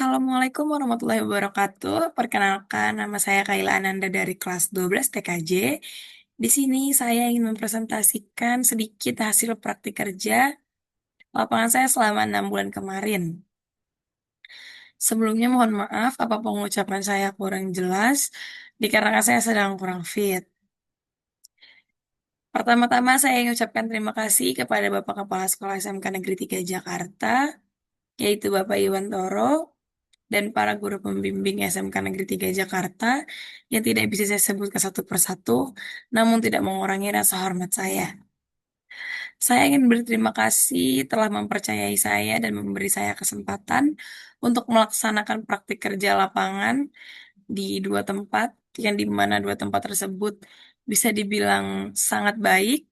Assalamualaikum warahmatullahi wabarakatuh. Perkenalkan, nama saya Kaila Ananda dari kelas 12 TKJ. Di sini saya ingin mempresentasikan sedikit hasil praktik kerja lapangan saya selama 6 bulan kemarin. Sebelumnya mohon maaf apabila pengucapan saya kurang jelas, dikarenakan saya sedang kurang fit. Pertama-tama saya ingin ucapkan terima kasih kepada Bapak Kepala Sekolah SMK Negeri 3 Jakarta, yaitu Bapak Iwan Toro, dan para guru pembimbing SMK Negeri 3 Jakarta yang tidak bisa saya sebutkan satu persatu, namun tidak mengurangi rasa hormat saya. Saya ingin berterima kasih telah mempercayai saya dan memberi saya kesempatan untuk melaksanakan praktik kerja lapangan di dua tempat, yang di mana dua tempat tersebut bisa dibilang sangat baik.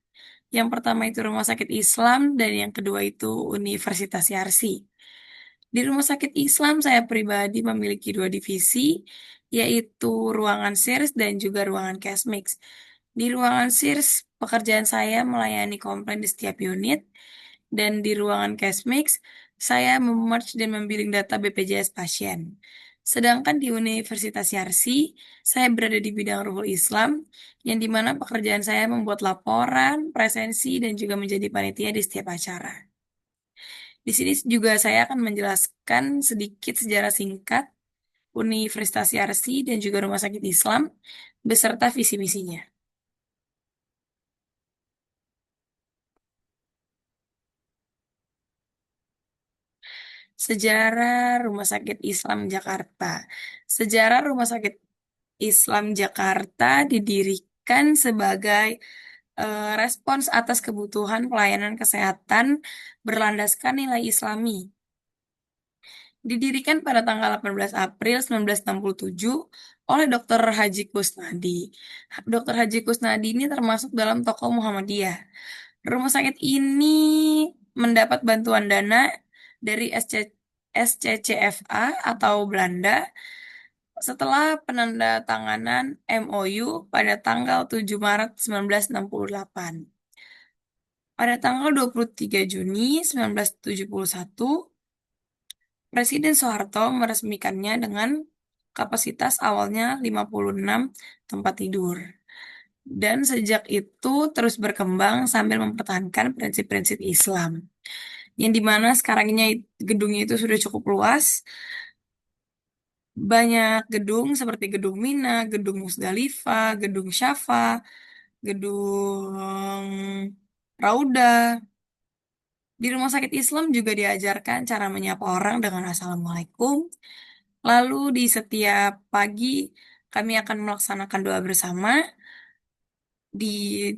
Yang pertama itu Rumah Sakit Islam dan yang kedua itu Universitas Yarsi. Di Rumah Sakit Islam, saya pribadi memiliki dua divisi, yaitu ruangan SIRS dan juga ruangan Casmix. Di ruangan SIRS, pekerjaan saya melayani komplain di setiap unit, dan di ruangan Casmix, saya memerge dan membilling data BPJS pasien. Sedangkan di Universitas Yarsi, saya berada di bidang Ruhul Islam, yang dimana pekerjaan saya membuat laporan, presensi, dan juga menjadi panitia di setiap acara. Di sini juga saya akan menjelaskan sedikit sejarah singkat Universitas Yarsi dan juga Rumah Sakit Islam beserta visi misinya. Sejarah Rumah Sakit Islam Jakarta. Sejarah Rumah Sakit Islam Jakarta didirikan sebagai respons atas kebutuhan pelayanan kesehatan berlandaskan nilai Islami. Didirikan pada tanggal 18 April 1967 oleh Dr. Haji Kusnadi. Dr. Haji Kusnadi ini termasuk dalam tokoh Muhammadiyah. Rumah sakit ini mendapat bantuan dana dari SCCFA atau Belanda setelah penandatanganan MOU pada tanggal 7 Maret 1968. Pada tanggal 23 Juni 1971, Presiden Soeharto meresmikannya dengan kapasitas awalnya 56 tempat tidur. Dan sejak itu terus berkembang sambil mempertahankan prinsip-prinsip Islam. Yang dimana sekarangnya gedungnya itu sudah cukup luas. Banyak gedung seperti Gedung Mina, Gedung Musdalifah, Gedung Syafa, Gedung Rauda. Di rumah sakit Islam juga diajarkan cara menyapa orang dengan Assalamualaikum. Lalu di setiap pagi kami akan melaksanakan doa bersama. Di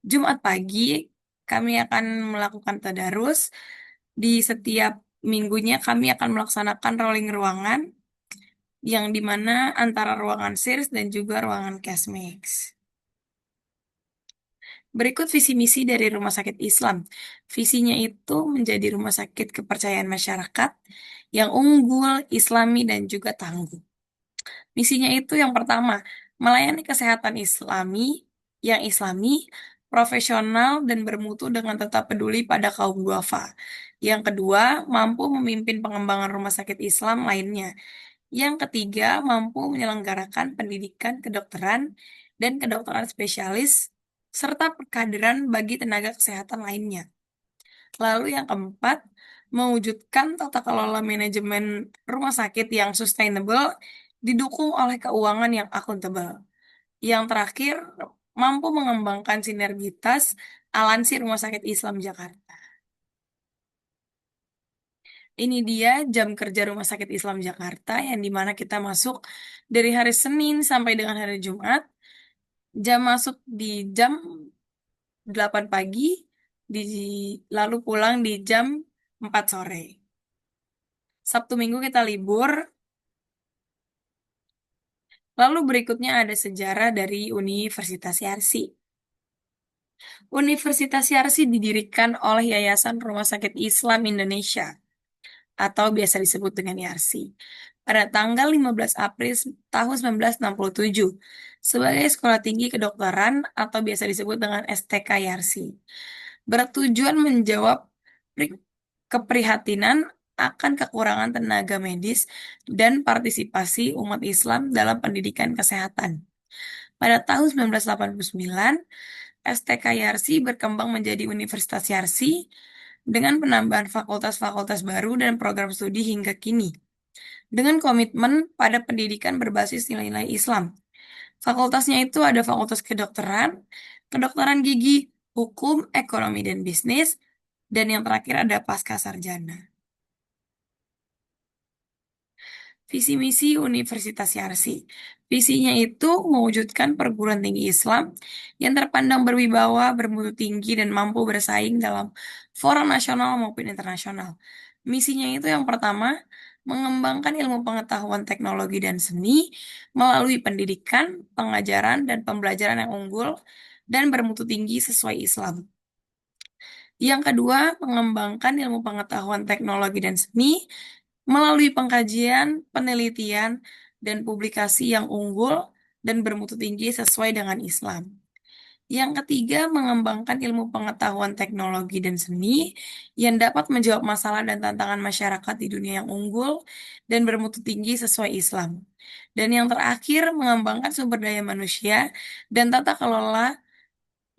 Jumat pagi kami akan melakukan tadarus. Di setiap minggunya kami akan melaksanakan rolling ruangan yang dimana antara ruangan SIRS dan juga ruangan Casmix. Berikut visi misi dari Rumah Sakit Islam. Visinya itu menjadi rumah sakit kepercayaan masyarakat yang unggul, islami, dan juga tangguh. Misinya itu yang pertama, melayani kesehatan islami, profesional, dan bermutu dengan tetap peduli pada kaum duafa. Yang kedua, mampu memimpin pengembangan rumah sakit Islam lainnya. Yang ketiga, mampu menyelenggarakan pendidikan kedokteran dan kedokteran spesialis, serta perkaderan bagi tenaga kesehatan lainnya. Lalu yang keempat, mewujudkan tata kelola manajemen rumah sakit yang sustainable didukung oleh keuangan yang akuntabel. Yang terakhir, mampu mengembangkan sinergitas aliansi Rumah Sakit Islam Jakarta. Ini dia jam kerja Rumah Sakit Islam Jakarta yang dimana kita masuk dari hari Senin sampai dengan hari Jumat. Jam masuk di jam 8 pagi, di, lalu pulang di jam 4 sore. Sabtu Minggu kita libur. Lalu berikutnya ada sejarah dari Universitas Yarsi. Universitas Yarsi didirikan oleh Yayasan Rumah Sakit Islam Indonesia atau biasa disebut dengan Yarsi pada tanggal 15 April tahun 1967 sebagai Sekolah Tinggi Kedokteran atau biasa disebut dengan STK Yarsi. Bertujuan menjawab keprihatinan akan kekurangan tenaga medis dan partisipasi umat Islam dalam pendidikan kesehatan. Pada tahun 1989, STK Yarsi berkembang menjadi Universitas Yarsi dengan penambahan fakultas-fakultas baru dan program studi hingga kini, dengan komitmen pada pendidikan berbasis nilai-nilai Islam. Fakultasnya itu ada Fakultas Kedokteran, Kedokteran Gigi, Hukum, Ekonomi dan Bisnis, dan yang terakhir ada Pasca Sarjana. Visi misi Universitas Yarsi. Visinya itu mewujudkan perguruan tinggi Islam yang terpandang berwibawa, bermutu tinggi, dan mampu bersaing dalam fora nasional maupun internasional. Misinya itu yang pertama, mengembangkan ilmu pengetahuan teknologi dan seni melalui pendidikan, pengajaran, dan pembelajaran yang unggul dan bermutu tinggi sesuai Islam. Yang kedua, mengembangkan ilmu pengetahuan teknologi dan seni melalui pengkajian, penelitian, dan publikasi yang unggul dan bermutu tinggi sesuai dengan Islam. Yang ketiga, mengembangkan ilmu pengetahuan teknologi dan seni yang dapat menjawab masalah dan tantangan masyarakat di dunia yang unggul dan bermutu tinggi sesuai Islam. Dan yang terakhir, mengembangkan sumber daya manusia dan tata kelola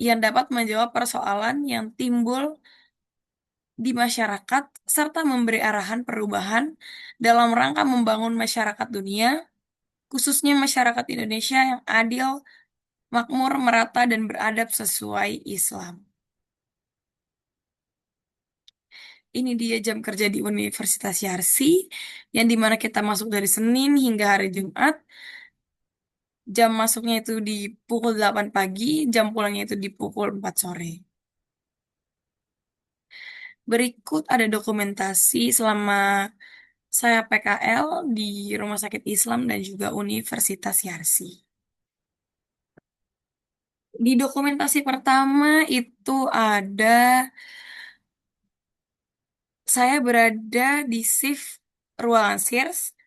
yang dapat menjawab persoalan yang timbul di masyarakat serta memberi arahan perubahan dalam rangka membangun masyarakat dunia, khususnya masyarakat Indonesia yang adil, makmur, merata, dan beradab sesuai Islam. Ini dia jam kerja di Universitas Yarsi, yang dimana kita masuk dari Senin hingga hari Jumat. Jam masuknya itu di pukul 8 pagi, jam pulangnya itu di pukul 4 sore. Berikut ada dokumentasi selama saya PKL di Rumah Sakit Islam dan juga Universitas Yarsi. Di dokumentasi pertama itu ada saya berada di shift ruangan SIRS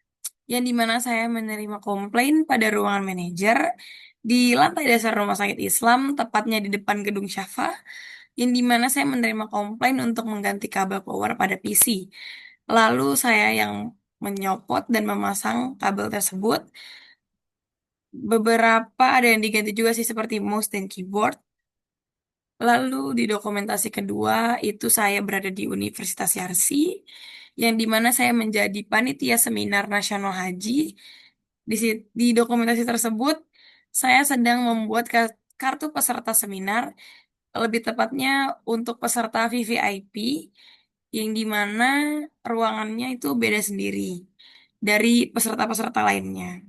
yang dimana saya menerima komplain pada ruangan manajer di lantai dasar Rumah Sakit Islam, tepatnya di depan gedung Syafa, yang dimana saya menerima komplain untuk mengganti kabel power pada PC. Lalu saya yang menyopot dan memasang kabel tersebut. Beberapa ada yang diganti juga sih seperti mouse dan keyboard. Lalu di dokumentasi kedua itu saya berada di Universitas Yarsi, yang dimana saya menjadi panitia seminar nasional haji. Di dokumentasi tersebut, saya sedang membuat kartu peserta seminar, lebih tepatnya untuk peserta VVIP, yang dimana ruangannya itu beda sendiri dari peserta-peserta lainnya.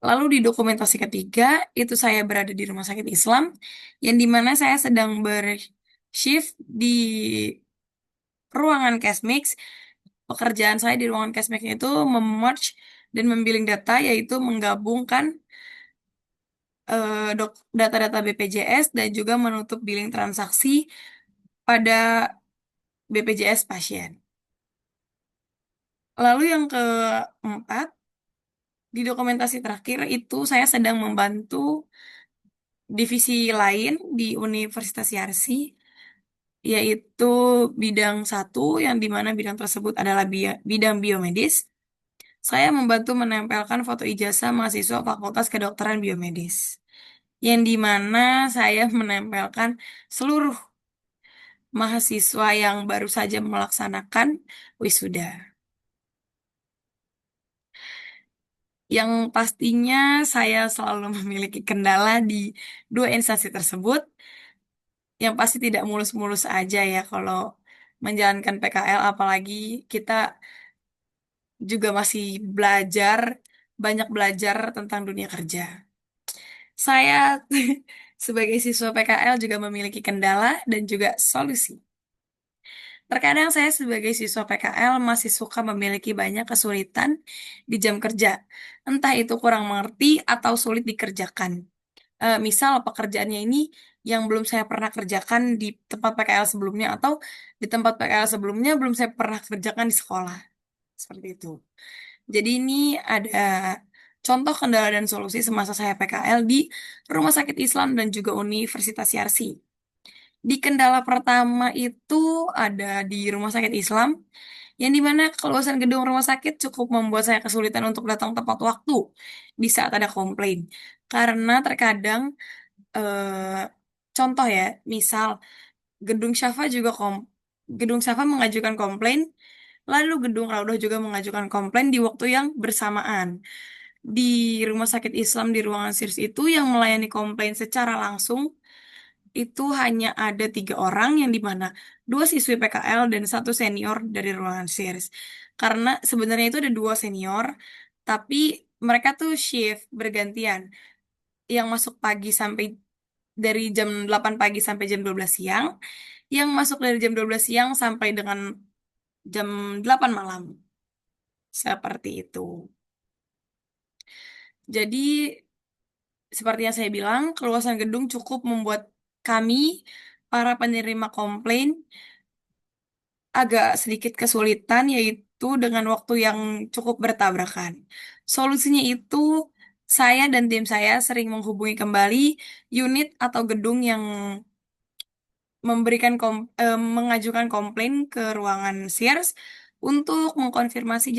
Lalu di dokumentasi ketiga, itu saya berada di Rumah Sakit Islam, yang dimana saya sedang bershift di ruangan Casmix. Pekerjaan saya di ruangan Casmix itu memerge dan membilling data, yaitu menggabungkan data-data BPJS dan juga menutup billing transaksi pada BPJS pasien. Lalu yang keempat, di dokumentasi terakhir itu saya sedang membantu divisi lain di Universitas Yarsi, yaitu bidang satu, yang dimana bidang tersebut adalah bidang biomedis. Saya membantu menempelkan foto ijazah mahasiswa Fakultas Kedokteran Biomedis, yang dimana saya menempelkan seluruh mahasiswa yang baru saja melaksanakan wisuda. Yang pastinya saya selalu memiliki kendala di dua instansi tersebut, yang pasti tidak mulus-mulus aja ya kalau menjalankan PKL, apalagi kita juga masih belajar, banyak belajar tentang dunia kerja. Saya sebagai siswa PKL juga memiliki kendala dan juga solusi. Terkadang saya sebagai siswa PKL masih suka memiliki banyak kesulitan di jam kerja. Entah itu kurang mengerti atau sulit dikerjakan. Misal pekerjaannya ini yang belum saya pernah kerjakan di tempat PKL sebelumnya, atau di tempat PKL sebelumnya belum saya pernah kerjakan di sekolah. Seperti itu. Jadi ini ada contoh kendala dan solusi semasa saya PKL di Rumah Sakit Islam dan juga Universitas Yarsi. Di kendala pertama itu ada di Rumah Sakit Islam, yang dimana keluasan gedung rumah sakit cukup membuat saya kesulitan untuk datang tepat waktu di saat ada komplain. Karena terkadang, eh, contoh ya, misal gedung Syafa juga gedung Syafa mengajukan komplain, lalu gedung Raudah juga mengajukan komplain di waktu yang bersamaan. Di Rumah Sakit Islam di ruangan SIRS itu yang melayani komplain secara langsung itu hanya ada 3 orang, yang dimana 2 siswi PKL dan 1 senior dari ruangan SIRS. Karena sebenarnya itu ada 2 senior, tapi mereka tuh shift bergantian. Yang masuk pagi sampai dari jam 8 pagi sampai jam 12 siang, yang masuk dari jam 12 siang sampai dengan jam 8 malam. Seperti itu. Jadi, seperti yang saya bilang, keluasan gedung cukup membuat kami, para penerima komplain, agak sedikit kesulitan, yaitu dengan waktu yang cukup bertabrakan. Solusinya itu, saya dan tim saya sering menghubungi kembali unit atau gedung yang mengajukan komplain ke ruangan SIRS untuk mengkonfirmasi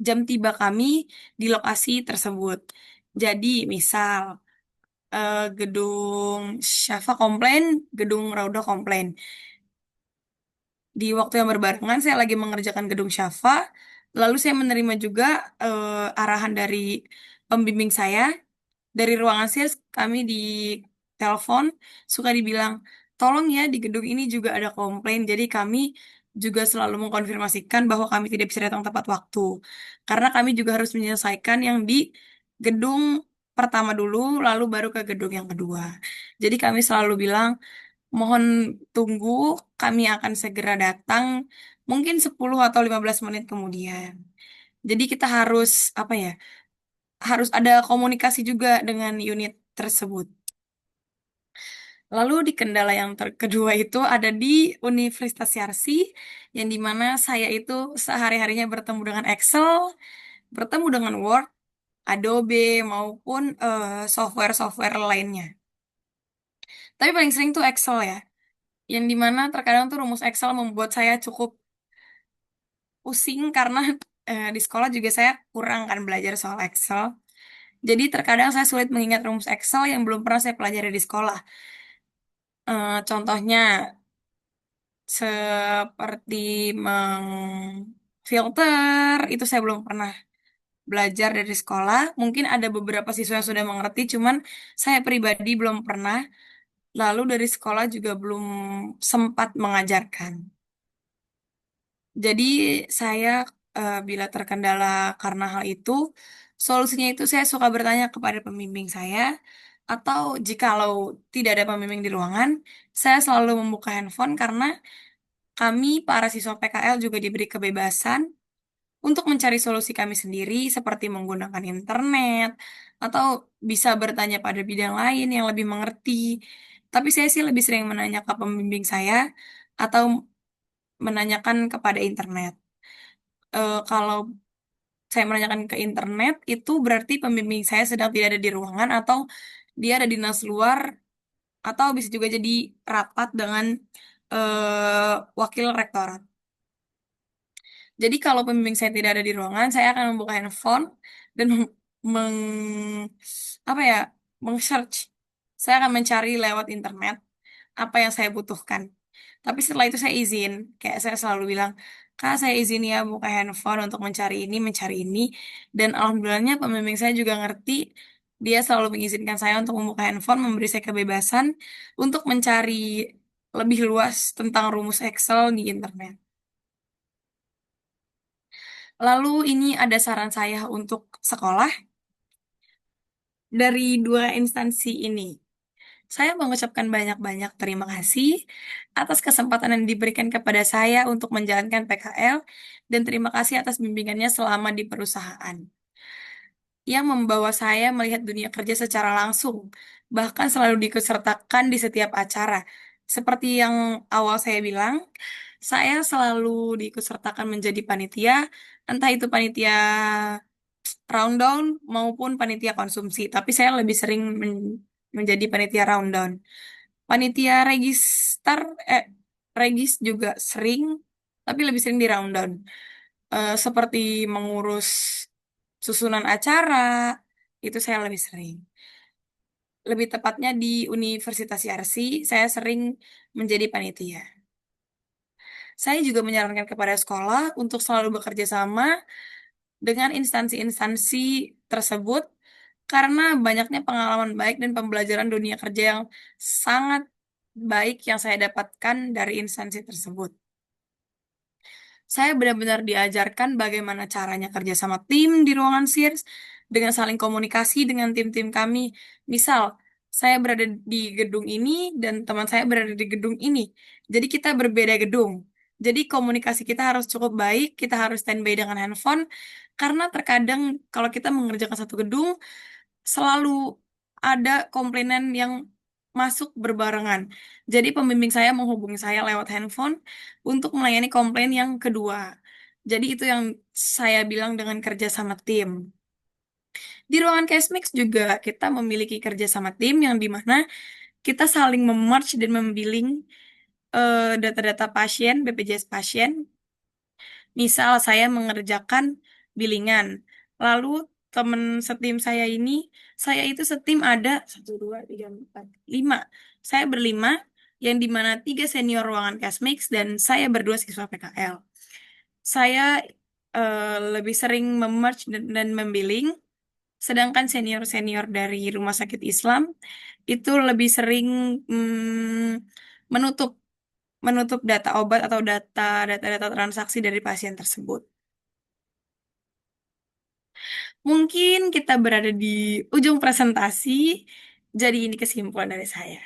jam tiba kami di lokasi tersebut. Jadi, misal gedung Syafa komplain, gedung Rauda komplain. Di waktu yang berbarengan saya lagi mengerjakan gedung Syafa, lalu saya menerima juga arahan dari pembimbing saya dari ruangan sales. Kami di telepon suka dibilang, tolong ya di gedung ini juga ada komplain. Jadi kami juga selalu mengkonfirmasikan bahwa kami tidak bisa datang tepat waktu. Karena kami juga harus menyelesaikan yang di gedung pertama dulu, lalu baru ke gedung yang kedua. Jadi kami selalu bilang, mohon tunggu, kami akan segera datang, mungkin 10 atau 15 menit kemudian. Jadi kita harus, apa ya, harus ada komunikasi juga dengan unit tersebut. Lalu di kendala yang kedua itu ada di Universitas Yarsi, yang dimana saya itu sehari-harinya bertemu dengan Excel, bertemu dengan Word, Adobe, maupun software-software lainnya. Tapi paling sering tuh Excel ya, yang dimana terkadang tuh rumus Excel membuat saya cukup pusing karena di sekolah juga saya kurang kan belajar soal Excel. Jadi terkadang saya sulit mengingat rumus Excel yang belum pernah saya pelajari di sekolah. Contohnya seperti mengfilter, itu saya belum pernah belajar dari sekolah. Mungkin ada beberapa siswa yang sudah mengerti, cuman saya pribadi belum pernah. Lalu dari sekolah juga belum sempat mengajarkan. Jadi saya, bila terkendala karena hal itu, solusinya itu saya suka bertanya kepada pembimbing saya, atau jikalau tidak ada pembimbing di ruangan, saya selalu membuka handphone karena kami para siswa PKL juga diberi kebebasan untuk mencari solusi kami sendiri seperti menggunakan internet atau bisa bertanya pada bidang lain yang lebih mengerti. Tapi saya sih lebih sering menanya ke pembimbing saya atau menanyakan kepada internet. Kalau saya menanyakan ke internet, itu berarti pembimbing saya sedang tidak ada di ruangan atau dia ada dinas luar, atau bisa juga jadi rapat dengan wakil rektorat. Jadi kalau pembimbing saya tidak ada di ruangan, saya akan membuka handphone dan meng apa ya, meng-search. Saya akan mencari lewat internet apa yang saya butuhkan. Tapi setelah itu saya izin, kayak saya selalu bilang, Kak, saya izin ya buka handphone untuk mencari ini. Dan alhamdulillahnya pembimbing saya juga ngerti. Dia selalu mengizinkan saya untuk membuka handphone, memberi saya kebebasan untuk mencari lebih luas tentang rumus Excel di internet. Lalu ini ada saran saya untuk sekolah dari 2 instansi ini. Saya mengucapkan banyak-banyak terima kasih atas kesempatan yang diberikan kepada saya untuk menjalankan PKL, dan terima kasih atas bimbingannya selama di perusahaan yang membawa saya melihat dunia kerja secara langsung, bahkan selalu diikutsertakan di setiap acara. Seperti yang awal saya bilang, saya selalu diikutsertakan menjadi panitia, entah itu panitia rundown maupun panitia konsumsi, tapi saya lebih sering menjadi panitia rundown. Panitia register, eh, regis juga sering, tapi lebih sering di rundown. Seperti mengurus susunan acara, itu saya lebih sering. Lebih tepatnya di Universitas Yarsi, saya sering menjadi panitia. Saya juga menyarankan kepada sekolah untuk selalu bekerja sama dengan instansi-instansi tersebut karena banyaknya pengalaman baik dan pembelajaran dunia kerja yang sangat baik yang saya dapatkan dari instansi tersebut. Saya benar-benar diajarkan bagaimana caranya kerja sama tim di ruangan SIRS dengan saling komunikasi dengan tim-tim kami. Misal, saya berada di gedung ini dan teman saya berada di gedung ini. Jadi kita berbeda gedung. Jadi komunikasi kita harus cukup baik, kita harus standby dengan handphone, karena terkadang kalau kita mengerjakan satu gedung, selalu ada komplainan yang masuk berbarengan. Jadi pembimbing saya menghubungi saya lewat handphone untuk melayani komplain yang kedua. Jadi itu yang saya bilang dengan kerja sama tim. Di ruangan Cashmix juga kita memiliki kerja sama tim yang dimana kita saling memerge dan membilling data-data pasien, BPJS pasien. Misal saya mengerjakan bilingan, lalu teman setim saya ini, saya itu setim ada 1, 2, 3, 4, 5. Saya berlima, yang dimana 3 senior ruangan Kasmix dan saya berdua siswa PKL. Saya lebih sering memerge dan membilling, sedangkan senior-senior dari Rumah Sakit Islam itu lebih sering menutup menutup data obat atau data-data transaksi dari pasien tersebut. Mungkin kita berada di ujung presentasi, jadi ini kesimpulan dari saya.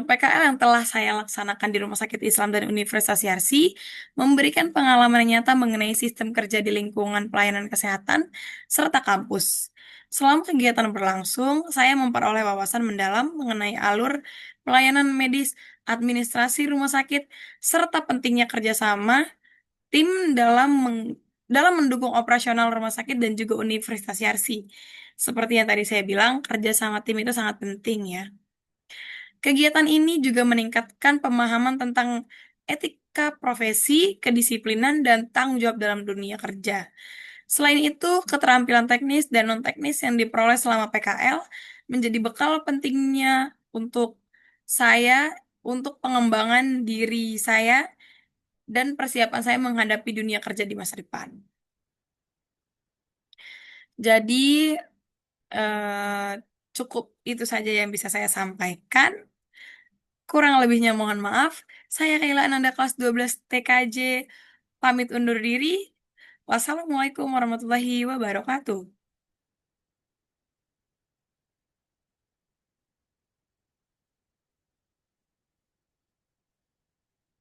PKL yang telah saya laksanakan di Rumah Sakit Islam dan Universitas Yarsi memberikan pengalaman yang nyata mengenai sistem kerja di lingkungan pelayanan kesehatan serta kampus. Selama kegiatan berlangsung, saya memperoleh wawasan mendalam mengenai alur pelayanan medis, administrasi rumah sakit, serta pentingnya kerjasama tim dalam mendukung operasional rumah sakit dan juga Universitas Yarsi. Seperti yang tadi saya bilang, kerja sama tim itu sangat penting ya. Kegiatan ini juga meningkatkan pemahaman tentang etika profesi, kedisiplinan, dan tanggung jawab dalam dunia kerja. Selain itu, keterampilan teknis dan non-teknis yang diperoleh selama PKL menjadi bekal pentingnya untuk saya, untuk pengembangan diri saya, dan persiapan saya menghadapi dunia kerja di masa depan. Jadi, eh, cukup itu saja yang bisa saya sampaikan. Kurang lebihnya mohon maaf. Saya Kaila Ananda kelas 12 TKJ pamit undur diri. Wassalamualaikum warahmatullahi wabarakatuh.